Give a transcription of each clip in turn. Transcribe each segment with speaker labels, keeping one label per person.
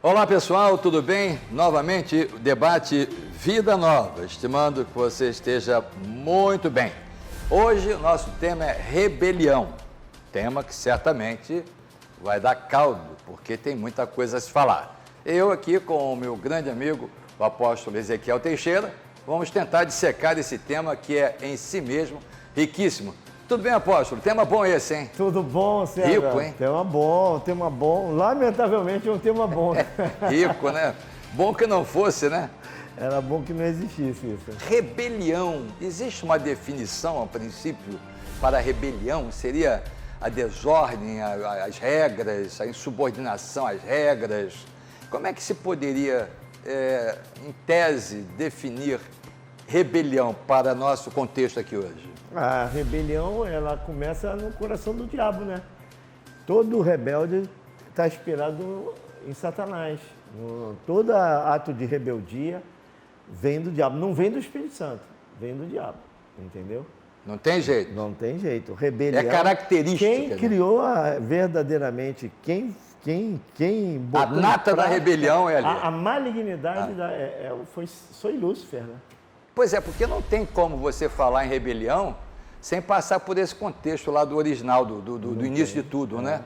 Speaker 1: Olá pessoal, tudo bem? Novamente, debate Vida Nova, estimando que você esteja muito bem. Hoje o nosso tema é rebelião, tema que certamente vai dar caldo, porque tem muita coisa a se falar. Eu aqui com o meu grande amigo, o apóstolo Ezequiel Teixeira, vamos tentar dissecar esse tema que é em si mesmo riquíssimo. Tudo bem, apóstolo? Tema bom esse, hein?
Speaker 2: Tudo bom, César?
Speaker 1: Rico, hein?
Speaker 2: Tema bom. Lamentavelmente é um tema bom.
Speaker 1: Rico, né? Bom que não fosse, né?
Speaker 2: Era bom que não existisse isso.
Speaker 1: Rebelião. Existe uma definição, a princípio, para a rebelião? Seria a desordem, as regras, a insubordinação às regras? Como é que se poderia, em tese, definir rebelião para nosso contexto aqui hoje?
Speaker 2: A rebelião, ela começa no coração do diabo, né? Todo rebelde está inspirado em Satanás. Todo ato de rebeldia vem do diabo. Não vem do Espírito Santo, vem do diabo, entendeu?
Speaker 1: Não tem jeito.
Speaker 2: Não tem jeito. Rebelião.
Speaker 1: É característica.
Speaker 2: Quem criou verdadeiramente, quem botou
Speaker 1: a nata da rebelião é ali.
Speaker 2: A malignidade foi Lúcifer, né?
Speaker 1: Pois é, porque não tem como você falar em rebelião sem passar por esse contexto lá do original, do início de tudo, né?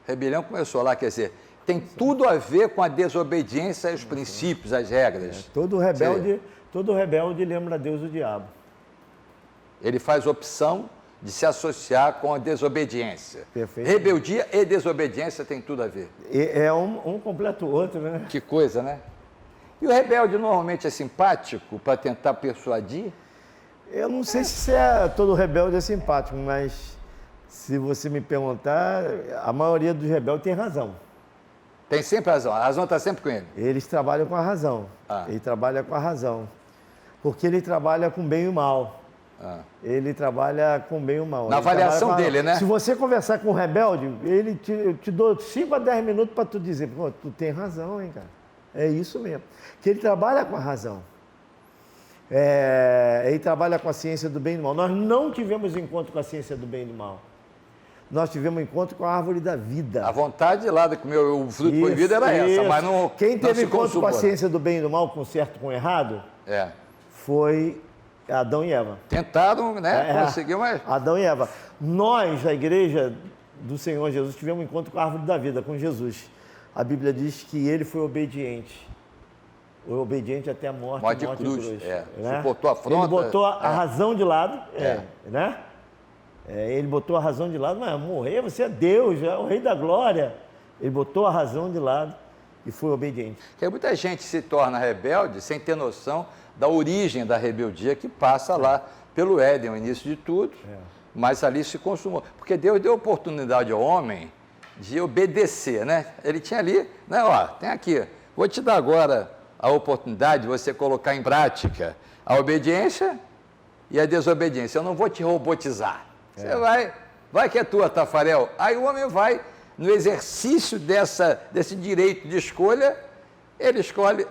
Speaker 1: Rebelião começou lá, quer dizer, tem tudo a ver com a desobediência aos princípios, às regras.
Speaker 2: Todo rebelde lembra Deus do diabo.
Speaker 1: Ele faz opção de se associar com a desobediência.
Speaker 2: Perfeito.
Speaker 1: Rebeldia e desobediência tem tudo a ver.
Speaker 2: É um completa o outro, né?
Speaker 1: Que coisa, né? E o rebelde normalmente é simpático para tentar persuadir?
Speaker 2: Eu não sei se todo rebelde é simpático, mas se você me perguntar, a maioria dos rebeldes tem razão.
Speaker 1: Tem sempre razão, a razão está sempre com ele.
Speaker 2: Eles trabalham com a razão. Ele trabalha com a razão. Porque ele trabalha com bem e mal. Ele trabalha com bem e mal.
Speaker 1: Na avaliação dele, né?
Speaker 2: Se você conversar com um rebelde, eu te dou 5 a 10 minutos para tu dizer, pô, tu tem razão, hein, cara? É isso mesmo. Que ele trabalha com a razão. Ele trabalha com a ciência do bem e do mal. Nós não tivemos encontro com a ciência do bem e do mal. Nós tivemos encontro com a árvore da vida.
Speaker 1: A vontade lá de comer o fruto proibido era essa, mas não.
Speaker 2: Quem teve encontro
Speaker 1: consumou,
Speaker 2: com a ciência do bem e do mal, com certo e com errado, foi Adão e Eva.
Speaker 1: Tentaram, né? Conseguiu, mas.
Speaker 2: Adão e Eva. Nós, a igreja do Senhor Jesus, tivemos um encontro com a árvore da vida, com Jesus. A Bíblia diz que ele foi obediente. Obediente até a morte
Speaker 1: de cruz.
Speaker 2: Né?
Speaker 1: Suportou a afronta.
Speaker 2: Ele botou a razão de lado, né? Ele botou a razão de lado, mas morrer, você é Deus, é o Rei da Glória. Ele botou a razão de lado e foi obediente.
Speaker 1: Porque muita gente se torna rebelde sem ter noção da origem da rebeldia que passa lá pelo Éden, o início de tudo, mas ali se consumou. Porque Deus deu oportunidade ao homem de obedecer, né? Ele tinha ali, né? Ó, tem aqui, vou te dar agora a oportunidade de você colocar em prática a obediência e a desobediência. Eu não vou te robotizar. Você vai que é tua, Tafarel. Aí o homem vai, no exercício desse direito de escolha, ele escolhe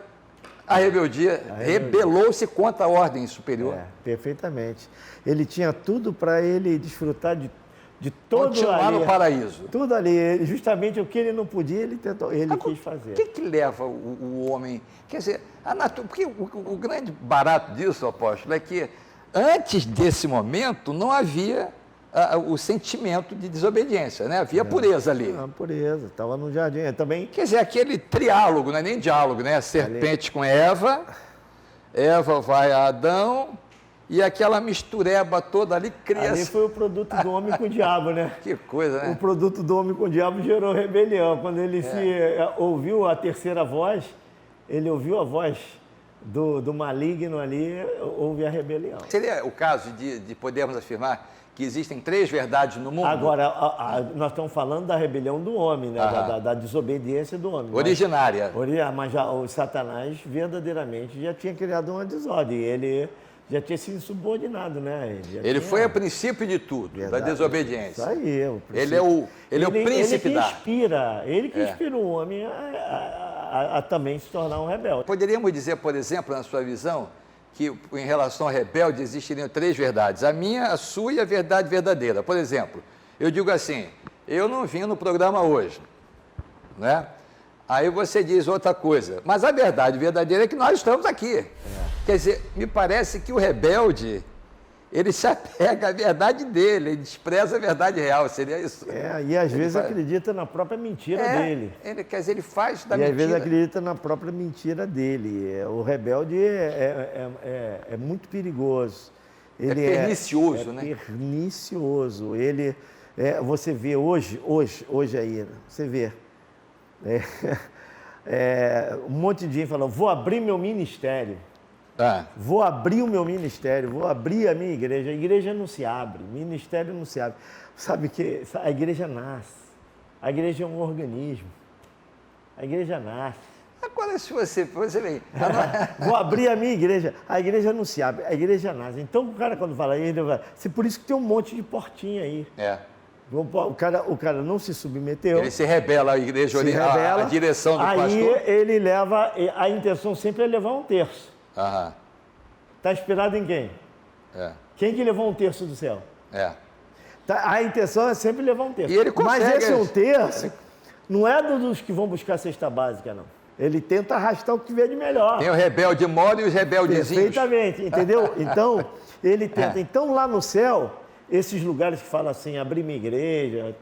Speaker 1: a rebeldia, rebelou-se contra a ordem superior.
Speaker 2: Perfeitamente. Ele tinha tudo para ele desfrutar de todo
Speaker 1: continuar
Speaker 2: ali,
Speaker 1: no paraíso.
Speaker 2: Tudo ali, justamente o que ele não podia, ele quis fazer.
Speaker 1: O que leva o homem... Quer dizer, porque o grande barato disso, apóstolo, é que antes desse momento não havia o sentimento de desobediência, né? Havia pureza ali.
Speaker 2: Pureza, estava no jardim. Também...
Speaker 1: Quer dizer, aquele triálogo, não é nem diálogo, né? A serpente com Eva, Eva vai a Adão... E aquela mistureba toda ali cria...
Speaker 2: Ali foi o produto do homem com o diabo, né?
Speaker 1: Que coisa, né?
Speaker 2: O produto do homem com o diabo gerou rebelião. Quando ele ouviu a terceira voz, ele ouviu a voz do maligno ali, houve a rebelião.
Speaker 1: Seria o caso de podermos afirmar que existem 3 verdades no mundo?
Speaker 2: Agora, nós estamos falando da rebelião do homem, né? Da desobediência do homem.
Speaker 1: Originária.
Speaker 2: Mas já o Satanás verdadeiramente já tinha criado uma desordem. Ele já tinha sido subordinado, né?
Speaker 1: Ele foi o princípio de tudo, da desobediência.
Speaker 2: Isso aí.
Speaker 1: Ele é o príncipe da...
Speaker 2: Ele que inspira o homem a também se tornar um rebelde.
Speaker 1: Poderíamos dizer, por exemplo, na sua visão, que em relação ao rebelde existiriam 3 verdades. A minha, a sua e a verdade verdadeira. Por exemplo, eu digo assim, eu não vim no programa hoje, né? Aí você diz outra coisa. Mas a verdade verdadeira é que nós estamos aqui. Quer dizer, me parece que o rebelde, ele se apega à verdade dele, ele despreza a verdade real, seria isso?
Speaker 2: E às vezes acredita na própria mentira dele.
Speaker 1: Quer dizer, ele faz da
Speaker 2: E
Speaker 1: mentira.
Speaker 2: às vezes acredita na própria mentira dele. O rebelde é muito perigoso. Ele
Speaker 1: é pernicioso, né?
Speaker 2: Pernicioso. Ele, você vê hoje aí, você vê. Um monte de gente falando, vou abrir meu ministério. Vou abrir o meu ministério, vou abrir a minha igreja. A igreja não se abre, ministério não se abre. Sabe que a igreja nasce, a igreja é um organismo, a igreja nasce.
Speaker 1: Agora, se você vem...
Speaker 2: Vou abrir a minha igreja, a igreja não se abre, a igreja nasce. Então o cara quando fala isso, por isso que tem um monte de portinha aí. O cara não se submeteu.
Speaker 1: Ele se rebela, a igreja, a direção do pastor.
Speaker 2: Aí ele leva, a intenção sempre é levar um terço. Está inspirado em quem? Quem que levou um terço do céu? A intenção é sempre levar um terço.
Speaker 1: E ele consegue.
Speaker 2: Mas esse um terço não é dos que vão buscar a cesta básica, não. Ele tenta arrastar o que vê de melhor.
Speaker 1: Tem o rebelde mole e os rebeldezinhos.
Speaker 2: Perfeitamente, entendeu? Então, ele tenta. Então, lá no céu, esses lugares que falam assim, abrir minha igreja,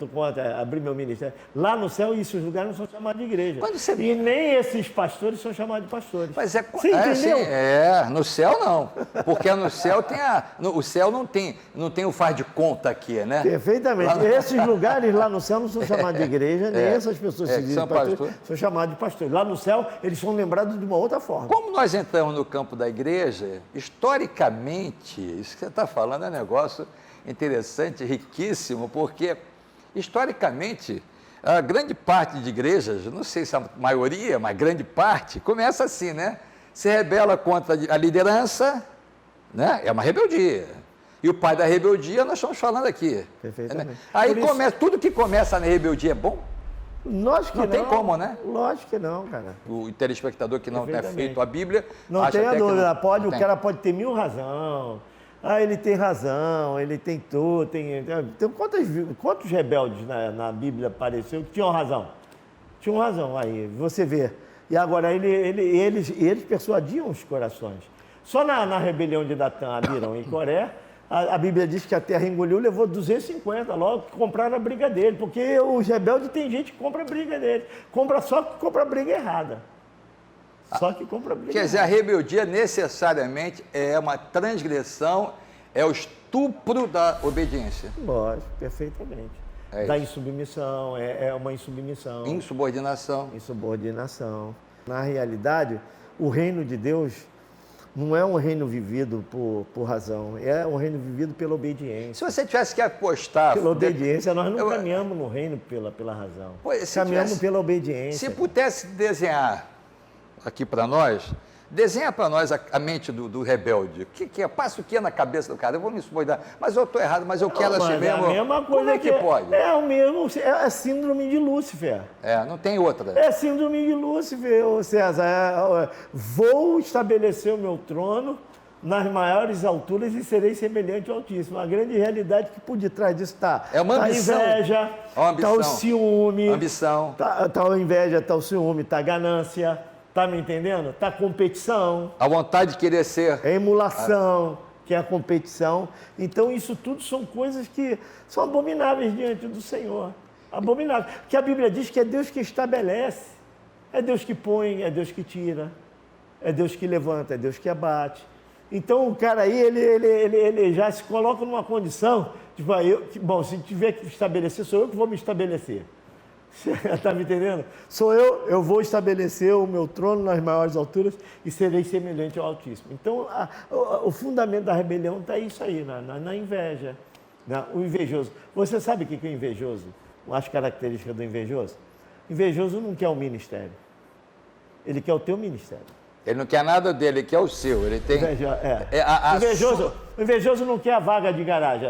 Speaker 2: abrir meu ministério, lá no céu, esses lugares não são chamados de igreja. E nem esses pastores são chamados de pastores.
Speaker 1: Mas
Speaker 2: você entendeu?
Speaker 1: No céu não. Porque no céu o céu não tem o faz de conta aqui, né?
Speaker 2: Perfeitamente. Esses lugares lá no céu não são chamados de igreja, nem essas pessoas que dizem pastores são chamadas de pastores. Lá no céu, eles são lembrados de uma outra forma.
Speaker 1: Como nós entramos no campo da igreja, historicamente, isso que você está falando é um negócio interessante, riquíssimo, porque, historicamente, a grande parte de igrejas, não sei se a maioria, mas grande parte, começa assim, né? Se rebela contra a liderança, né? É uma rebeldia. E o pai da rebeldia, nós estamos falando aqui.
Speaker 2: Perfeitamente.
Speaker 1: Né? Aí tudo que começa na rebeldia é bom?
Speaker 2: Lógico que não.
Speaker 1: Não tem como, né?
Speaker 2: Lógico que não, cara.
Speaker 1: O telespectador que não é feito a Bíblia...
Speaker 2: Não tenha dúvida, o cara pode ter 1000 razões. Ele tem razão, ele tem tudo, então, quantos rebeldes na Bíblia apareceu que tinham razão? Tinham razão, aí, você vê. E agora, eles persuadiam os corações. Só na rebelião de Datã, Abirão e Coré, a Bíblia diz que a terra engoliu, levou 250 logo, que compraram a briga dele, porque os rebeldes, tem gente que compra a briga dele, só que compra a briga errada. Só que compra briga.
Speaker 1: Quer dizer, a rebeldia necessariamente é uma transgressão, é o estupro da obediência.
Speaker 2: Lógico, perfeitamente. Da insubmissão, é uma insubmissão.
Speaker 1: Insubordinação.
Speaker 2: Insubordinação. Na realidade, o reino de Deus não é um reino vivido por razão, é um reino vivido pela obediência.
Speaker 1: Se você tivesse que apostar...
Speaker 2: Pela obediência, nós não caminhamos no reino pela razão. Caminhamos pela obediência.
Speaker 1: Se pudesse desenhar aqui para nós, desenha para nós a mente do rebelde. O que é? Passa o que é na cabeça do cara? Eu vou me subordar, mas eu estou errado, mas eu quero assim mesmo.
Speaker 2: É a mesma coisa.
Speaker 1: Como é que pode?
Speaker 2: É o mesmo, é síndrome de Lúcifer.
Speaker 1: Não tem outra.
Speaker 2: É síndrome de Lúcifer, César. Vou estabelecer o meu trono nas maiores alturas e serei semelhante ao Altíssimo. A grande realidade que por detrás disso está
Speaker 1: a
Speaker 2: inveja, está o ciúme.
Speaker 1: Ambição.
Speaker 2: Está a inveja, está o ciúme, está a ganância. Está me entendendo? Está a competição.
Speaker 1: A vontade de querer ser.
Speaker 2: A emulação, que é a competição. Então, isso tudo são coisas que são abomináveis diante do Senhor. Abomináveis. Porque a Bíblia diz que é Deus que estabelece. É Deus que põe, é Deus que tira. É Deus que levanta, é Deus que abate. Então, o cara aí, ele já se coloca numa condição, tipo, se tiver que estabelecer, sou eu que vou me estabelecer. Está me entendendo? Sou eu vou estabelecer o meu trono nas maiores alturas e serei semelhante ao Altíssimo. Então, o fundamento da rebelião está isso aí, na inveja. O invejoso. Você sabe o que é invejoso? As características do invejoso? Invejoso não quer o ministério. Ele quer o teu ministério.
Speaker 1: Ele não quer nada dele, ele quer o seu. Ele tem...
Speaker 2: O invejoso não quer a vaga de garagem,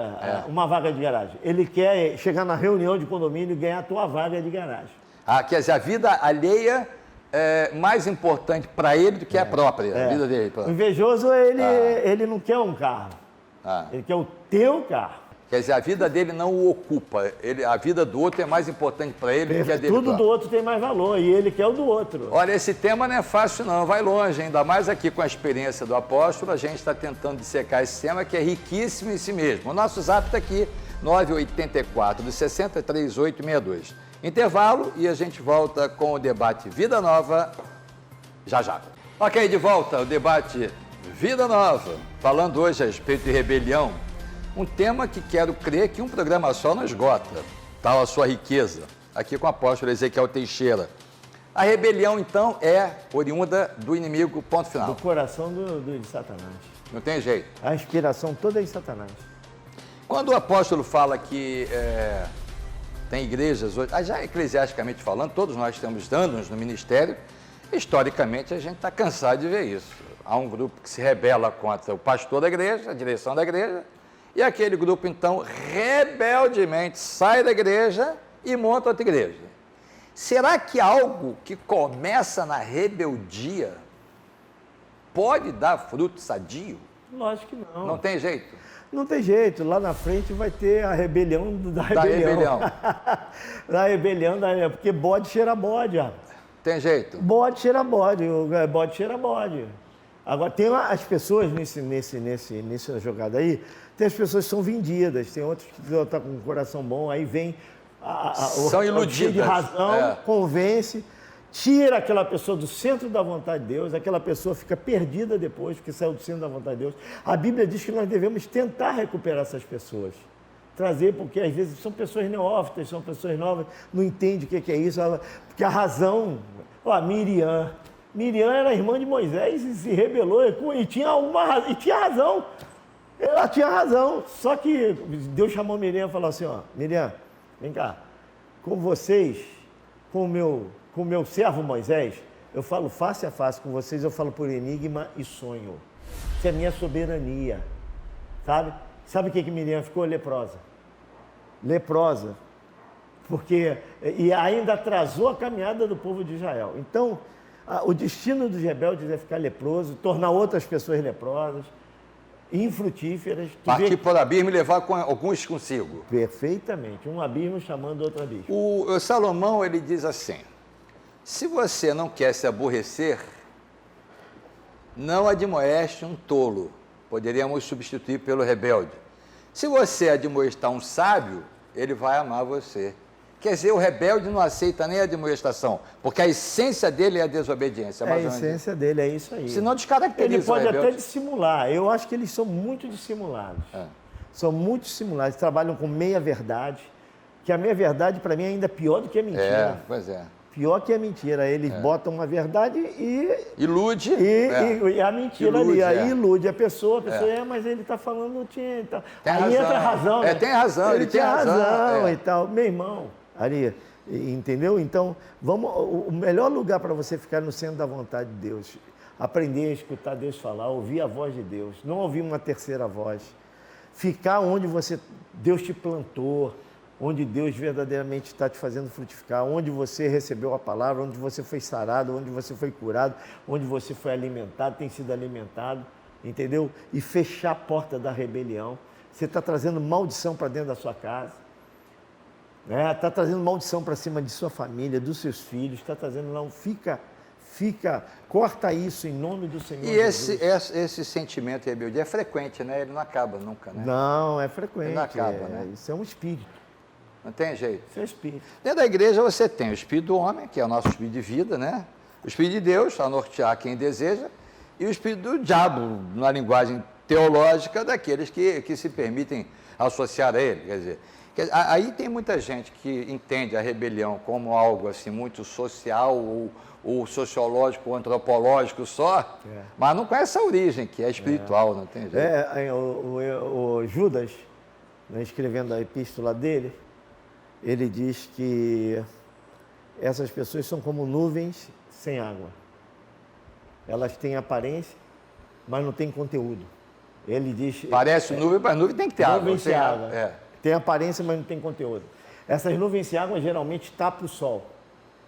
Speaker 2: uma vaga de garagem. Ele quer chegar na reunião de condomínio e ganhar a tua vaga de garagem.
Speaker 1: Quer dizer, a vida alheia é mais importante para ele do que a própria, a vida dele.
Speaker 2: O invejoso, ele não quer um carro. Ele quer o teu carro.
Speaker 1: Quer dizer, a vida dele não o ocupa. A vida do outro é mais importante para ele do que a dele.
Speaker 2: Tudo do outro tem mais valor e ele quer o do outro.
Speaker 1: Olha, esse tema não é fácil não, vai longe, ainda mais aqui com a experiência do apóstolo, a gente está tentando dissecar esse tema que é riquíssimo em si mesmo. O nosso zap está aqui, 984-63-862. Intervalo e a gente volta com o debate Vida Nova já já. Ok, de volta o debate Vida Nova, falando hoje a respeito de rebelião, um tema que quero crer que um programa só não esgota, tal a sua riqueza, aqui com o apóstolo Ezequiel Teixeira. A rebelião, então, é oriunda do inimigo, ponto final.
Speaker 2: Do coração de Satanás.
Speaker 1: Não tem jeito.
Speaker 2: A inspiração toda é de Satanás.
Speaker 1: Quando o apóstolo fala que tem igrejas hoje, já eclesiasticamente falando, todos nós estamos anos no ministério, historicamente a gente está cansado de ver isso. Há um grupo que se rebela contra o pastor da igreja, a direção da igreja, e aquele grupo, então, rebeldemente sai da igreja e monta outra igreja. Será que algo que começa na rebeldia pode dar fruto sadio?
Speaker 2: Lógico que não.
Speaker 1: Não tem jeito?
Speaker 2: Não tem jeito. Lá na frente vai ter a rebelião da rebelião. Da rebelião, porque bode cheira bode, ó.
Speaker 1: Tem jeito?
Speaker 2: Bode cheira bode, bode cheira bode. Agora, tem as pessoas nessa jogada aí, tem as pessoas que são vendidas, tem outros que estão com um coração bom, aí vem
Speaker 1: são iludidas.
Speaker 2: De razão, convence, tira aquela pessoa do centro da vontade de Deus, aquela pessoa fica perdida depois, porque saiu do centro da vontade de Deus. A Bíblia diz que nós devemos tentar recuperar essas pessoas, trazer, porque às vezes são pessoas neófitas, são pessoas novas, não entendem o que é isso, porque a razão, Miriam era irmã de Moisés e se rebelou e tinha razão. Ela tinha razão, só que Deus chamou Miriam e falou assim, Miriam, vem cá, com vocês, com o meu servo Moisés, eu falo face a face, com vocês eu falo por enigma e sonho. Isso é minha soberania, sabe? Sabe o que Miriam ficou? Leprosa. Leprosa, e ainda atrasou a caminhada do povo de Israel. Então, o destino dos rebeldes é ficar leproso, tornar outras pessoas leprosas, infrutíferas.
Speaker 1: Partir por abismo e levar alguns consigo.
Speaker 2: Perfeitamente. Um abismo chamando outro abismo.
Speaker 1: O Salomão, ele diz assim, se você não quer se aborrecer, não admoeste um tolo. Poderíamos substituir pelo rebelde. Se você admoestar um sábio, ele vai amar você. Quer dizer, o rebelde não aceita nem a admoestação, porque a essência dele é a desobediência.
Speaker 2: A essência dele é isso aí.
Speaker 1: Senão descaracteriza
Speaker 2: ele pode
Speaker 1: o rebelde.
Speaker 2: Até dissimular. Eu acho que eles são muito dissimulados. São muito dissimulados. Trabalham com meia-verdade, que a meia-verdade, para mim, é ainda pior do que a mentira.
Speaker 1: Pois é.
Speaker 2: Pior que a mentira. Eles botam uma verdade e...
Speaker 1: Ilude.
Speaker 2: E a mentira ilude, ali. Aí ilude a pessoa mas ele está falando... Aí razão. Entra a razão.
Speaker 1: Né? Tem razão, ele tem razão.
Speaker 2: E tal. Meu irmão... Ali, entendeu? Então, o melhor lugar para você ficar no centro da vontade de Deus, aprender a escutar Deus falar, ouvir a voz de Deus, não ouvir uma terceira voz, ficar onde Deus te plantou, onde Deus verdadeiramente está te fazendo frutificar, onde você recebeu a palavra, onde você foi sarado, onde você foi curado, onde você foi alimentado, tem sido alimentado, entendeu? E fechar a porta da rebelião. Você está trazendo maldição para dentro da sua casa. Está trazendo maldição para cima de sua família, dos seus filhos, está trazendo, não, corta isso em nome do Senhor.
Speaker 1: E esse sentimento de rebeldia é frequente, né? Ele não acaba nunca, né?
Speaker 2: Não, é frequente.
Speaker 1: Ele não acaba, né?
Speaker 2: Isso é um espírito.
Speaker 1: Não tem jeito.
Speaker 2: Isso é espírito.
Speaker 1: Dentro da igreja você tem o espírito do homem, que é o nosso espírito de vida, né? O espírito de Deus, a nortear quem deseja, e o espírito do diabo, na linguagem teológica, daqueles que se permitem associar a ele, quer dizer... Aí tem muita gente que entende a rebelião como algo assim muito social ou sociológico ou antropológico só, mas não conhece a origem, que é espiritual, não tem jeito.
Speaker 2: O Judas, né, escrevendo a epístola dele, ele diz que essas pessoas são como nuvens sem água. Elas têm aparência, mas não têm conteúdo. Ele diz...
Speaker 1: Parece nuvem, mas nuvem tem que ter água.
Speaker 2: Nuvem sem água. Tem aparência, mas não tem conteúdo. Essas nuvens sem água geralmente tapam o sol.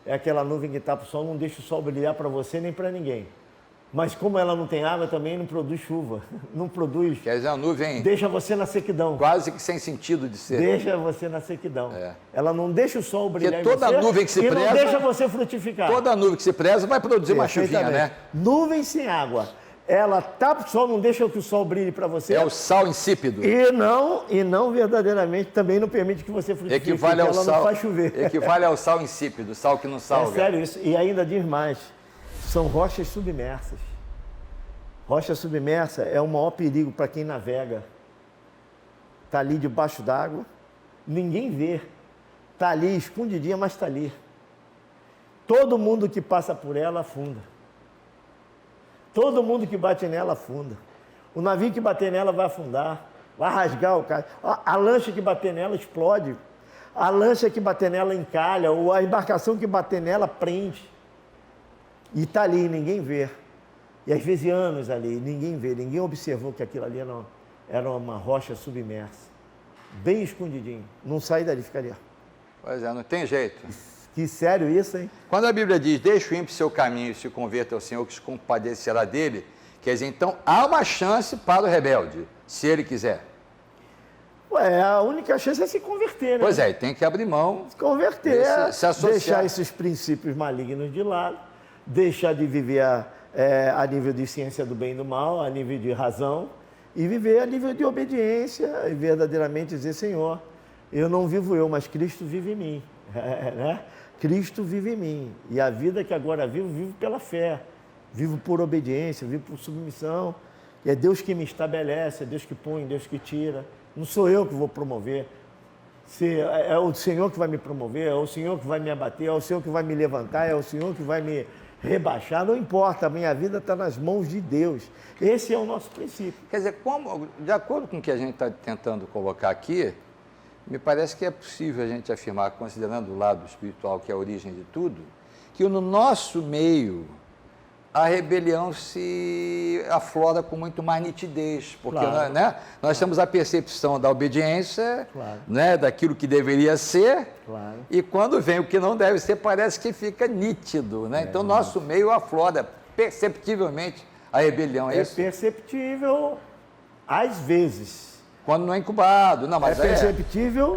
Speaker 2: É aquela nuvem que tapa o sol, não deixa o sol brilhar para você nem para ninguém. Mas como ela não tem água, também não produz chuva. Não produz.
Speaker 1: Quer dizer, a nuvem
Speaker 2: Deixa você na sequidão.
Speaker 1: quase que sem sentido de ser.
Speaker 2: Deixa você na sequidão.
Speaker 1: É.
Speaker 2: Ela não deixa o sol brilhar
Speaker 1: Porque toda
Speaker 2: em você
Speaker 1: nuvem que se
Speaker 2: e
Speaker 1: preza-
Speaker 2: não deixa você frutificar.
Speaker 1: Toda nuvem que se preza vai produzir uma chuvinha, né?
Speaker 2: Perfeitamente. Nuvem sem água. Ela tapa o sol, não deixa que o sol brilhe para você.
Speaker 1: É o sal insípido.
Speaker 2: E não verdadeiramente também não permite que você frutifique,
Speaker 1: Equivale ao
Speaker 2: porque ela
Speaker 1: sal.
Speaker 2: não faz chover.
Speaker 1: Equivale ao sal insípido, sal que não
Speaker 2: É
Speaker 1: salga.
Speaker 2: sério isso. E ainda diz mais, são rochas submersas. Rocha submersa é o maior perigo para quem navega. Está ali debaixo d'água, ninguém vê. Está ali escondidinha, mas está ali. Todo mundo que passa por ela afunda. Todo mundo que bate nela afunda. O navio que bater nela vai afundar, vai rasgar o cara. A lancha que bater nela explode. A lancha que bater nela encalha, ou a embarcação que bater nela prende. E está ali, ninguém vê. E às vezes anos ali, ninguém vê, ninguém observou que aquilo ali era uma rocha submersa. Bem escondidinho. Não sai dali, ficaria.
Speaker 1: Pois é, não tem jeito.
Speaker 2: Que sério isso, hein?
Speaker 1: Quando a Bíblia diz, deixa o ímpio seu caminho e se converta ao Senhor, que se compadecerá dele, quer dizer, então há uma chance para o rebelde, se ele quiser.
Speaker 2: Ué, a única chance é se converter, né?
Speaker 1: Pois é, tem que abrir mão.
Speaker 2: Se converter,
Speaker 1: Se associar.
Speaker 2: deixar esses princípios malignos de lado, deixar de viver a nível de ciência do bem e do mal, a nível de razão, e viver a nível de obediência e verdadeiramente dizer, Senhor, eu não vivo eu, mas Cristo vive em mim. Né? Cristo vive em mim. E a vida que agora vivo pela fé. Vivo por obediência, vivo por submissão. E é Deus que me estabelece, é Deus que põe, Deus que tira. Não sou eu que vou promover. É o Senhor que vai me promover, é o Senhor que vai me abater, é o Senhor que vai me levantar, é o Senhor que vai me rebaixar. Não importa, a minha vida está nas mãos de Deus. Esse é o nosso princípio.
Speaker 1: Quer dizer, de acordo com o que a gente está tentando colocar aqui, me parece que é possível a gente afirmar, considerando o lado espiritual, que é a origem de tudo, que no nosso meio a rebelião se aflora com muito mais nitidez, porque
Speaker 2: Claro.
Speaker 1: nós temos a percepção da obediência,
Speaker 2: Claro.
Speaker 1: né, daquilo que deveria ser,
Speaker 2: Claro.
Speaker 1: e quando vem o que não deve ser, parece que fica nítido. Né? Então, nosso meio aflora perceptivelmente a rebelião. É
Speaker 2: É
Speaker 1: isso?
Speaker 2: perceptível às vezes.
Speaker 1: Quando não é incubado. Não, mas
Speaker 2: É perceptível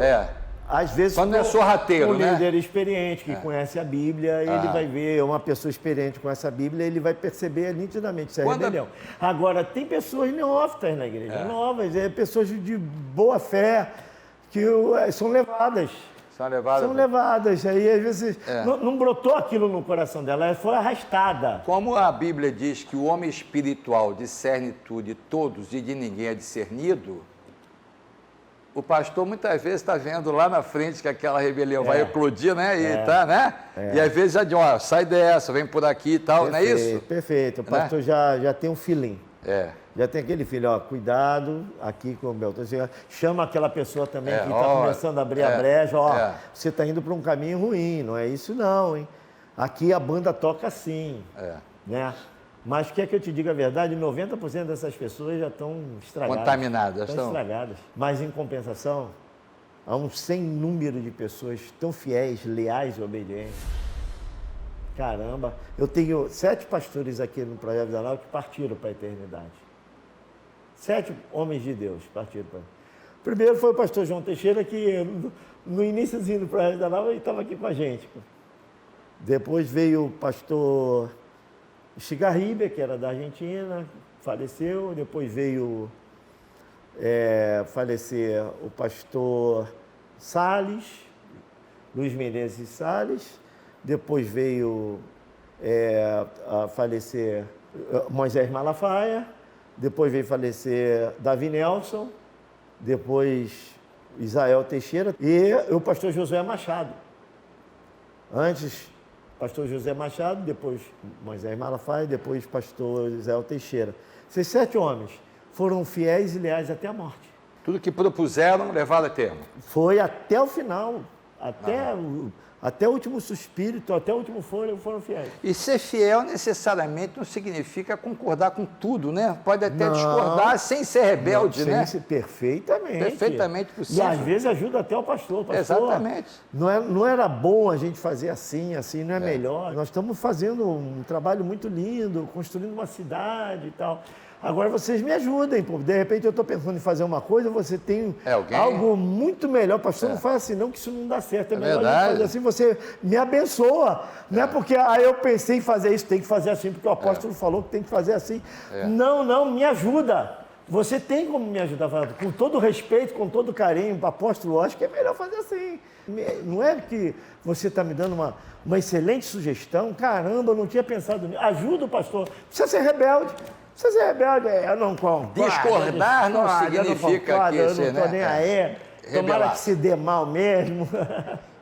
Speaker 2: às vezes.
Speaker 1: Quando não é sorrateiro,
Speaker 2: um
Speaker 1: né?
Speaker 2: líder experiente que conhece a Bíblia, ele vai ver uma pessoa experiente com essa Bíblia, ele vai perceber nitidamente se é rebelião. Agora, tem pessoas neófitas na igreja, novas, pessoas de boa fé, que são levadas. São levadas. Aí, às vezes, não brotou aquilo no coração dela, ela foi arrastada.
Speaker 1: Como a Bíblia diz que o homem espiritual discerne tudo e todos e de ninguém é discernido, o pastor muitas vezes está vendo lá na frente que aquela rebelião vai eclodir, né? E às vezes já diz, ó, sai dessa, vem por aqui e tal, não é isso?
Speaker 2: Perfeito. O pastor já tem um feeling.
Speaker 1: É.
Speaker 2: Já tem aquele filho, ó, cuidado aqui com o Beltrão. Chama aquela pessoa também que está começando a abrir a brecha, você está indo para um caminho ruim, não é isso não, hein? Aqui a banda toca assim, né? Mas quer que eu te diga a verdade, 90% dessas pessoas já estão estragadas.
Speaker 1: Contaminadas.
Speaker 2: Estão estragadas. Mas em compensação, há um sem número de pessoas tão fiéis, leais e obedientes. Caramba, eu tenho 7 pastores aqui no Projeto Vida Nova que partiram para a eternidade. 7 homens de Deus partiram para. Primeiro foi o pastor João Teixeira, que no iníciozinho do Projeto Vida Nova ele estava aqui com a gente. Depois veio o pastor Estigarribe, que era da Argentina, faleceu. Depois veio falecer o pastor Salles, Luiz Menezes Salles. Depois veio a falecer Moisés Malafaia. Depois veio falecer Davi Nelson. Depois Israel Teixeira e o pastor Josué Machado. Antes, pastor José Machado, depois Moisés Malafaia, depois pastor Israel Teixeira. Esses 7 homens foram fiéis e leais até a morte.
Speaker 1: Tudo que propuseram, levaram a termo.
Speaker 2: Foi até o final. Até o último suspiro, até o último fôlego foram fiéis.
Speaker 1: E ser fiel necessariamente não significa concordar com tudo, né? Pode até discordar sem ser rebelde, né?
Speaker 2: Perfeitamente.
Speaker 1: Perfeitamente possível.
Speaker 2: E às vezes ajuda até o pastor.
Speaker 1: Exatamente.
Speaker 2: Não era bom a gente fazer assim não é melhor. Nós estamos fazendo um trabalho muito lindo, construindo uma cidade e tal. Agora vocês me ajudem, pô. De repente eu estou pensando em fazer uma coisa, você tem algo muito melhor. Pastor, não faz assim não, que isso não dá certo. É melhor a gente fazer assim, você me abençoa. Não é porque eu pensei em fazer isso, tem que fazer assim, porque o apóstolo falou que tem que fazer assim. Não, me ajuda. Você tem como me ajudar, com todo respeito, com todo carinho, apóstolo, acho que é melhor fazer assim. Não é que você está me dando uma excelente sugestão, caramba, eu não tinha pensado nisso. Ajuda o pastor, precisa ser rebelde. Precisa ser rebelde, eu não concordo.
Speaker 1: Discordar não significa que
Speaker 2: eu não estou nem aí. Tomara que se dê mal mesmo.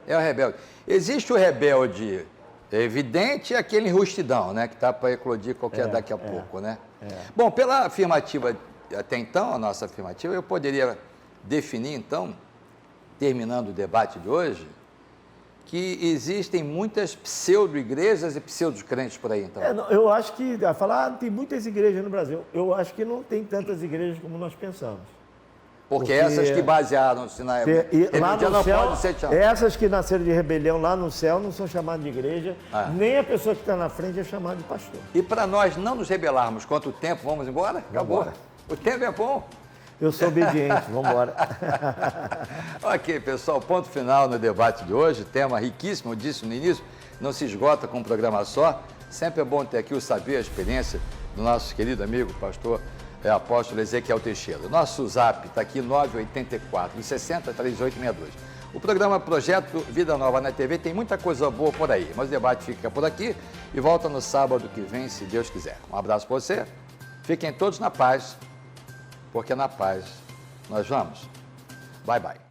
Speaker 1: É o rebelde. Existe o rebelde evidente e aquele enrustidão, né? Que está para eclodir daqui a pouco, né? Bom, pela afirmativa, até então, a nossa afirmativa, eu poderia definir, então, terminando o debate de hoje, que existem muitas pseudo-igrejas e pseudo-crentes por aí, então.
Speaker 2: Eu acho que, tem muitas igrejas no Brasil. Eu acho que não tem tantas igrejas como nós pensamos.
Speaker 1: Porque essas que basearam-se na rebelião não podem ser chamadas.
Speaker 2: Essas que nasceram de rebelião lá no céu não são chamadas de igreja, nem a pessoa que está na frente é chamada de pastor.
Speaker 1: E para nós não nos rebelarmos contra o tempo, vamos embora? Acabou. O tempo é bom.
Speaker 2: Eu sou obediente, vamos embora.
Speaker 1: Ok, pessoal, ponto final no debate de hoje, tema riquíssimo, eu disse no início, não se esgota com um programa só, sempre é bom ter aqui o saber, a experiência do nosso querido amigo, pastor apóstolo Ezequiel Teixeira. O nosso zap está aqui, 984 60 3862. O programa Projeto Vida Nova na TV tem muita coisa boa por aí, mas o debate fica por aqui e volta no sábado que vem, se Deus quiser. Um abraço para você, fiquem todos na paz, porque na paz nós vamos. Bye, bye.